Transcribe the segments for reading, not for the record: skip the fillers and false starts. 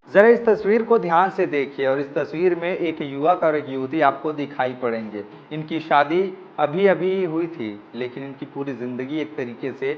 जरा इस तस्वीर को ध्यान से देखिए और इस तस्वीर में एक युवक और एक युवती आपको दिखाई पड़ेंगे। इनकी शादी अभी अभी हुई थी, लेकिन इनकी पूरी जिंदगी एक तरीके से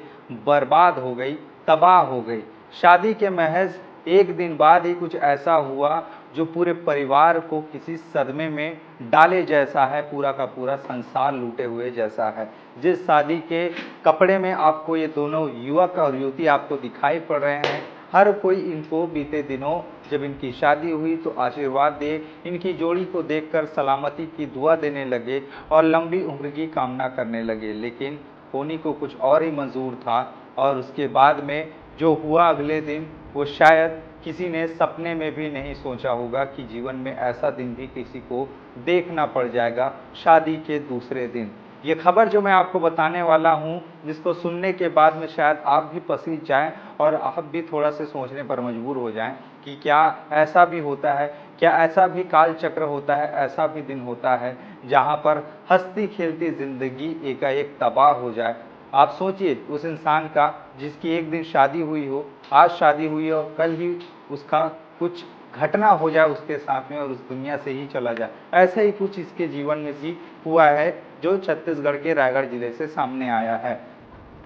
बर्बाद हो गई, तबाह हो गई। शादी के महज एक दिन बाद ही कुछ ऐसा हुआ जो पूरे परिवार को किसी सदमे में डाले जैसा है, पूरा का पूरा संसार लूटे हुए जैसा है। जिस शादी के कपड़े में आपको ये दोनों युवक और युवती आपको दिखाई पड़ रहे हैं, हर कोई इनको बीते दिनों जब इनकी शादी हुई तो आशीर्वाद दे, इनकी जोड़ी को देखकर सलामती की दुआ देने लगे और लंबी उम्र की कामना करने लगे। लेकिन होनी को कुछ और ही मंजूर था और उसके बाद में जो हुआ अगले दिन, वो शायद किसी ने सपने में भी नहीं सोचा होगा कि जीवन में ऐसा दिन भी किसी को देखना पड़ जाएगा, शादी के दूसरे दिन। ये खबर जो मैं आपको बताने वाला हूँ, जिसको सुनने के बाद में शायद आप भी पसीज जाएं और आप भी थोड़ा से सोचने पर मजबूर हो जाएं कि क्या ऐसा भी होता है, क्या ऐसा भी काल चक्र होता है, ऐसा भी दिन होता है जहाँ पर हंसती खेलती जिंदगी एकाएक तबाह हो जाए। आप सोचिए उस इंसान का जिसकी एक दिन शादी हुई हो, आज शादी हुई और कल ही उसका कुछ घटना हो जाए उसके साथ में और उस दुनिया से ही चला जाए। ऐसा ही कुछ इसके जीवन में भी हुआ है जो छत्तीसगढ़ के रायगढ़ जिले से सामने आया है।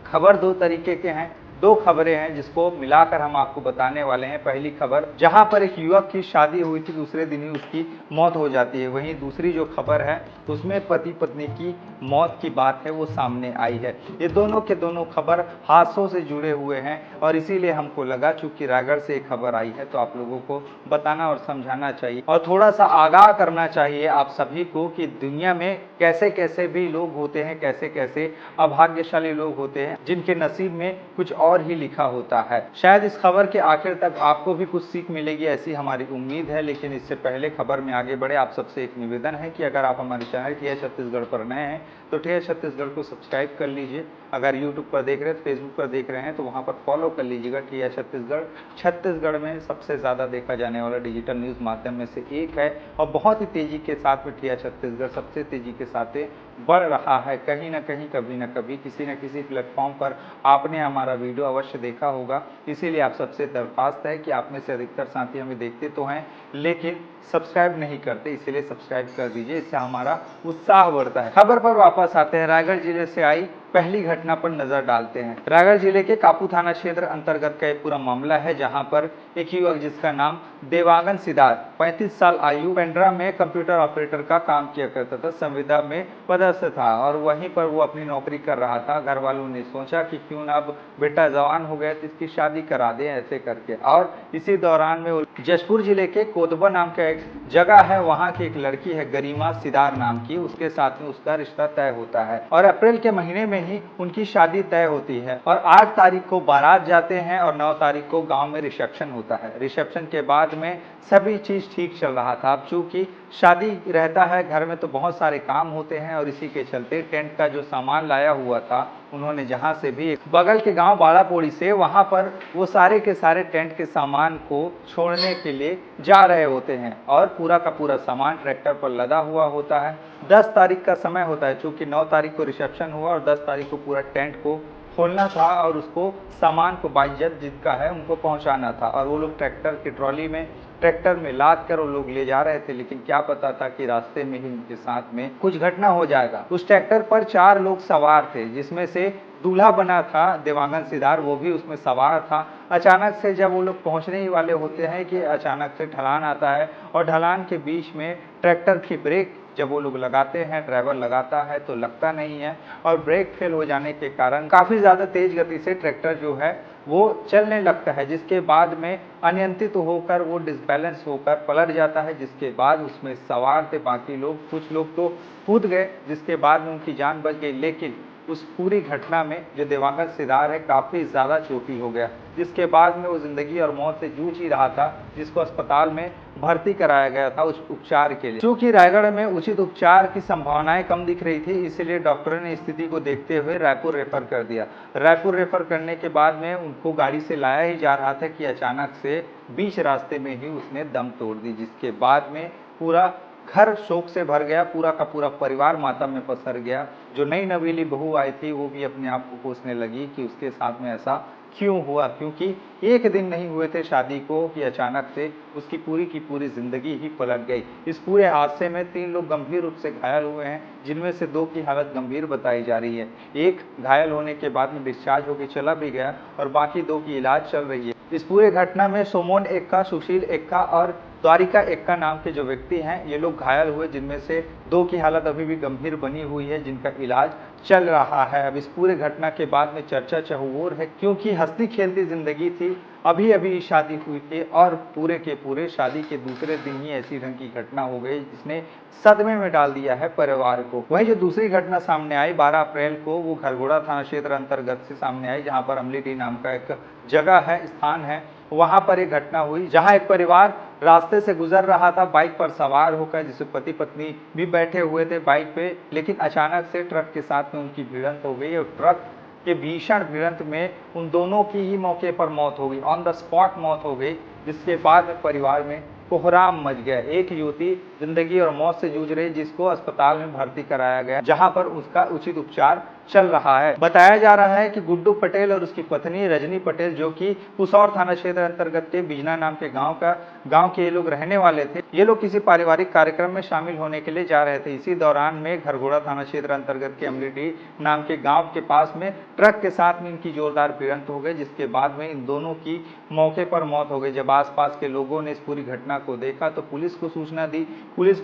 खबर दो तरीके के हैं, दो खबरें हैं जिसको मिलाकर हम आपको बताने वाले हैं। पहली खबर जहां पर एक युवक की शादी हुई थी, दूसरे दिन ही उसकी मौत हो जाती है। वहीं दूसरी जो खबर है उसमें पति पत्नी की मौत की बात है वो सामने आई है। ये दोनों के दोनों खबर हादसों से जुड़े हुए हैं और इसीलिए हमको लगा चूंकि रायगढ़ से एक खबर आई है तो आप लोगों को बताना और समझाना चाहिए और थोड़ा सा आगाह करना चाहिए आप सभी को कि दुनिया में कैसे कैसे भी लोग होते हैं, कैसे कैसे अभाग्यशाली लोग होते हैं जिनके नसीब में कुछ और ही लिखा होता है। शायद इस खबर के आखिर तक आपको भी कुछ सीख मिलेगी, ऐसी हमारी उम्मीद है। लेकिन इससे पहले खबर में आगे बढ़े, आप सबसे एक निवेदन है कि अगर आप हमारे चैनल टीआई छत्तीसगढ़ पर नए हैं तो टीआई छत्तीसगढ़ को सब्सक्राइब कर लीजिए। अगर यूट्यूब पर देख रहे हैं, फेसबुक पर देख रहे हैं तो वहाँ पर फॉलो कर लीजिएगा टीआई छत्तीसगढ़। छत्तीसगढ़ में सबसे ज़्यादा देखा जाने वाला डिजिटल न्यूज़ माध्यम में से एक है और बहुत ही तेज़ी के साथ में टीआई छत्तीसगढ़ सबसे तेज़ी के साथ बढ़ रहा है। कहीं ना कहीं, कभी ना कभी, किसी न किसी प्लेटफॉर्म पर आपने हमारा वीडियो अवश्य देखा होगा। इसीलिए आप सबसे दरख्वास्त है कि आप में से अधिकतर साथी हमें देखते तो हैं लेकिन सब्सक्राइब नहीं करते, इसलिए सब्सक्राइब कर दीजिए, इससे हमारा उत्साह बढ़ता है। खबर पर वापस आते हैं। रायगढ़ जिले से आई पहली घटना पर नजर डालते हैं। रायगढ़ जिले के कापू थाना क्षेत्र अंतर्गत का एक पूरा मामला है जहां पर एक युवक जिसका नाम देवांगन सिद्धार्थ, 35 साल आयु, पेंड्रा में कंप्यूटर ऑपरेटर का काम किया करता था, संविदा में पदस्थ था और वहीं पर वो अपनी नौकरी कर रहा था। घर वालों ने सोचा कि क्यों ना अब बेटा जवान हो गया तो इसकी शादी करा दें ऐसे करके। और इसी दौरान में जशपुर जिले के कोतबा नाम का एक जगह है, वहां की एक लड़की है गरिमा सिदार नाम की, उसके साथ में उसका रिश्ता तय होता है और अप्रैल के महीने में ही उनकी शादी तय होती है और 8 तारीख को बारात जाते हैं और 9 तारीख को गांव में रिसेप्शन होता है। रिसेप्शन के बाद में सभी चीज ठीक चल रहा था। अब चूंकि शादी रहता है घर में तो बहुत सारे काम होते हैं और इसी के चलते टेंट का जो सामान लाया हुआ था उन्होंने जहां से भी बगल के गांव बाड़ापोड़ी से, वहां पर वो सारे के सारे टेंट के सामान को छोड़ने के लिए जा रहे होते हैं और पूरा का पूरा सामान ट्रैक्टर पर लदा हुआ होता है। 10 तारीख का समय होता है, चूंकि 9 तारीख को रिसेप्शन हुआ और 10 तारीख को पूरा टेंट को खोलना था और उसको सामान को बाइज्जत जिनका है उनको पहुंचाना था और वो लोग ट्रैक्टर की ट्रॉली में, ट्रैक्टर में लाद कर वो लोग ले जा रहे थे। लेकिन क्या पता था कि रास्ते में ही उनके साथ में कुछ घटना हो जाएगा। उस ट्रैक्टर पर 4 लोग सवार थे जिसमें से दूल्हा बना था देवांगन सिदार, वो भी उसमें सवार था। अचानक से जब वो लोग पहुंचने ही वाले होते हैं कि अचानक से ढलान आता है और ढलान के बीच में ट्रैक्टर की ब्रेक जब वो लोग लगाते हैं, ड्राइवर लगाता है तो लगता नहीं है और ब्रेक फेल हो जाने के कारण काफ़ी ज़्यादा तेज गति से ट्रैक्टर जो है वो चलने लगता है, जिसके बाद में अनियंत्रित होकर वो डिसबैलेंस होकर पलट जाता है, जिसके बाद उसमें सवार थे बाकी लोग, कुछ लोग तो कूद गए जिसके बाद में उनकी जान बच गई। लेकिन उस पूरी घटना में जो देवांगन सिदार है काफ़ी ज़्यादा चोटी हो गया, जिसके बाद में वो ज़िंदगी और मौत से जूझ ही रहा था, जिसको अस्पताल में भर्ती कराया गया था उस उपचार के लिए। चूंकि रायगढ़ में उचित उपचार की संभावनाएं कम दिख रही थी, इसलिए डॉक्टरों ने स्थिति को देखते हुए रायपुर रेफर कर दिया। रायपुर रेफर करने के बाद में उनको गाड़ी से लाया ही जा रहा था कि अचानक से बीच रास्ते में ही उसने दम तोड़ दी, जिसके बाद में पूरा घर शोक से भर गया, पूरा का पूरा परिवार मातम में पसर गया। जो नई नवेली बहू आई थी वो भी अपने आप को कोसने लगी कि उसके साथ में ऐसा क्यों हुआ, क्योंकि एक दिन नहीं हुए थे शादी को कि अचानक से उसकी पूरी की पूरी जिंदगी ही पलट गई। इस पूरे हादसे में 3 लोग गंभीर रूप से घायल हुए हैं, जिनमें से 2 की हालत गंभीर बताई जा रही है। एक घायल होने के बाद में डिस्चार्ज होकर चला भी गया और बाकी 2 की इलाज चल रही है। इस पूरे घटना में सोमोन एक्का, सुशील एक्का और द्वारिका एक्का नाम के जो व्यक्ति हैं, ये लोग घायल हुए, जिनमें से 2 की हालत अभी भी गंभीर बनी हुई है, जिनका इलाज चल रहा है। अब इस पूरे घटना के बाद में चर्चा चहुओर है, क्योंकि हंसती खेलती जिंदगी थी, अभी अभी शादी हुई थी और पूरे के पूरे शादी के दूसरे दिन ही ऐसी ढंग की घटना हो गई जिसने सदमे में डाल दिया है परिवार को। वहीं जो दूसरी घटना सामने आई 12 अप्रैल को, वो घरघोड़ा थाना क्षेत्र अंतर्गत से सामने आई, जहां पर अमलीडीह नाम का एक जगह है, स्थान है, वहां पर एक घटना हुई जहां एक परिवार रास्ते से गुजर रहा था बाइक पर सवार होकर, जिसमें पति पत्नी भी बैठे हुए थे बाइक पे, लेकिन अचानक से ट्रक के साथ में उनकी भिड़ंत हो गई और ट्रक के भीषण भिड़ंत में उन दोनों की ही मौके पर मौत हो गई, ऑन द स्पॉट मौत हो गई, जिसके बाद में परिवार में कोहराम मच गया। एक युवती जिंदगी और मौत से जूझ रही, जिसको अस्पताल में भर्ती कराया गया, जहां पर उसका उचित उपचार चल रहा है। बताया जा रहा है कि गुड्डू पटेल और उसकी पत्नी रजनी पटेल, जो कि पुसौर थाना क्षेत्र अंतर्गत के बिजना नाम के गांव के ये लोग रहने वाले थे, ये लोग किसी पारिवारिक कार्यक्रम में शामिल होने के लिए जा रहे थे। इसी दौरान में घरघोड़ा थाना क्षेत्र अंतर्गत के अमलीडीह नाम के गाँव के पास में ट्रक के साथ में इनकी जोरदार भिड़ंत हो गई, जिसके बाद में इन दोनों की मौके पर मौत हो गई। जब आसपास के लोगों ने इस पूरी घटना को देखा तो पुलिस को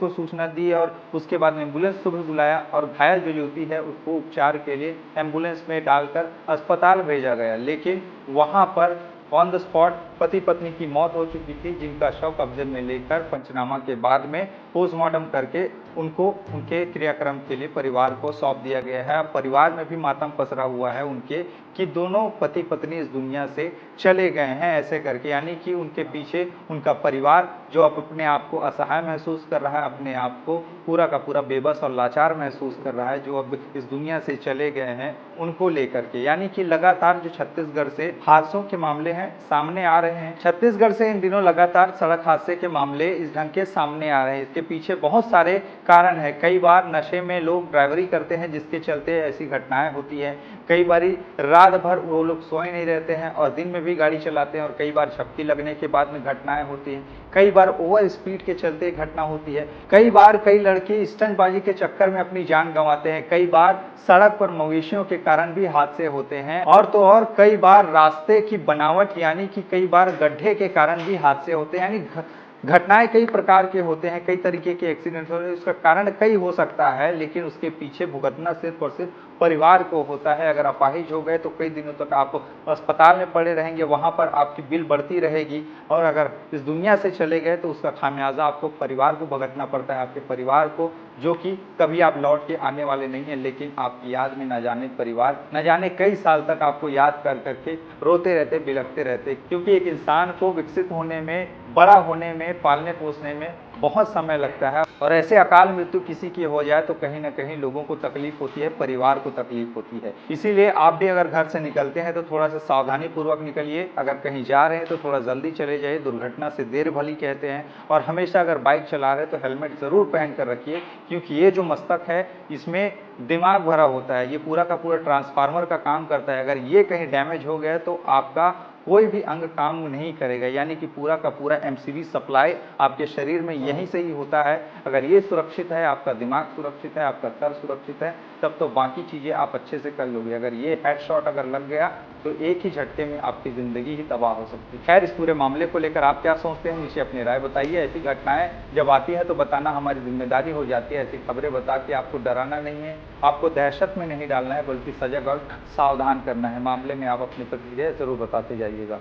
सूचना दी और उसके बाद में एम्बुलेंस को भी बुलाया और घायल जो युवती है उसको उपचार के लिए एम्बुलेंस में डालकर अस्पताल भेजा गया, लेकिन वहां पर ऑन द स्पॉट पति पत्नी की मौत हो चुकी थी, जिनका शव कब्जे में लेकर पंचनामा के बाद में पोस्टमार्टम करके उनको उनके क्रियाक्रम के लिए परिवार को सौंप दिया गया है। परिवार में भी मातम पसरा हुआ है उनके, कि दोनों पति पत्नी इस दुनिया से चले गए हैं ऐसे करके, यानी कि उनके पीछे उनका परिवार जो अपने आप को असहाय महसूस कर रहा है, अपने आप को पूरा का पूरा बेबस और लाचार महसूस कर रहा है, जो अब इस दुनिया से चले गए हैं उनको लेकर के। यानी कि लगातार जो छत्तीसगढ़ से हादसों के मामले हैं सामने आ रहे हैं, छत्तीसगढ़ से इन दिनों लगातार सड़क हादसे के मामले इस ढंग के सामने आ रहे हैं। इसके पीछे बहुत सारे कारण है। कई बार नशे में लोग ड्राइवरी करते हैं, जिसके चलते ऐसी घटनाएं होती है। कई बार रात भर वो लोग सोए नहीं रहते हैं और दिन में भी गाड़ी चलाते हैं, और कई बार झपकी लगने के बाद में घटनाएं होती हैं। कई बार ओवर स्पीड के चलते घटना होती है। कई बार कई लड़के स्टंटबाजी के चक्कर में अपनी जान गंवाते हैं। कई बार सड़क पर मवेशियों के कारण भी हादसे होते हैं, और तो और कई बार रास्ते की बनावट, यानी कि कई बार गड्ढे के कारण भी हादसे होते हैं। यानी घटनाएं कई प्रकार के होते हैं, कई तरीके के एक्सीडेंट होते हैं। उसका कारण कई हो सकता है, लेकिन उसके पीछे भुगतना सिर्फ और सिर्फ परिवार को होता है। अगर अपाहिज हो गए तो कई दिनों तक आप अस्पताल में पड़े रहेंगे, वहां पर आपकी बिल बढ़ती रहेगी, और अगर इस दुनिया से चले गए तो उसका खामियाजा आपको परिवार को भुगतना पड़ता है, आपके परिवार को, जो कि कभी आप लौट के आने वाले नहीं है, लेकिन आपकी याद में न जाने परिवार न जाने कई साल तक आपको याद कर करके रोते रहते, बिलखते रहते। क्योंकि एक इंसान को विकसित होने में, बड़ा होने में, पालने पोसने में बहुत समय लगता है, और ऐसे अकाल मृत्यु किसी की हो जाए तो कहीं ना कहीं लोगों को तकलीफ होती है, परिवार को तकलीफ होती है। इसीलिए आप भी अगर घर से निकलते हैं तो थोड़ा सा सावधानी पूर्वक निकलिए। अगर कहीं जा रहे हैं तो थोड़ा जल्दी चले जाइए, दुर्घटना से देर भली कहते हैं। और हमेशा अगर बाइक चला रहे हैं तो हेलमेट जरूर पहन कर रखिए, क्योंकि ये जो मस्तक है इसमें दिमाग भरा होता है, ये पूरा का पूरा ट्रांसफार्मर का काम करता है। अगर ये कहीं डैमेज हो गया तो आपका कोई भी अंग काम नहीं करेगा, यानी कि पूरा का पूरा एमसीवी सप्लाई आपके शरीर में यहीं से ही होता है। अगर ये सुरक्षित है, आपका दिमाग सुरक्षित है, आपका सर सुरक्षित है, तब तो बाकी चीज़ें आप अच्छे से कर लोगे। अगर ये हेडशॉट अगर लग गया तो एक ही झटके में आपकी ज़िंदगी ही तबाह हो सकती है। खैर, इस पूरे मामले को लेकर आप क्या सोचते हैं, नीचे अपनी राय बताइए। ऐसी घटनाएं जब आती है तो बताना हमारी जिम्मेदारी हो जाती है। ऐसी खबरें बता के आपको डराना नहीं है, आपको दहशत में नहीं डालना है, बल्कि सजग और सावधान करना है। मामले में आप अपनी प्रतिक्रिया जरूर बताते जाइएगा।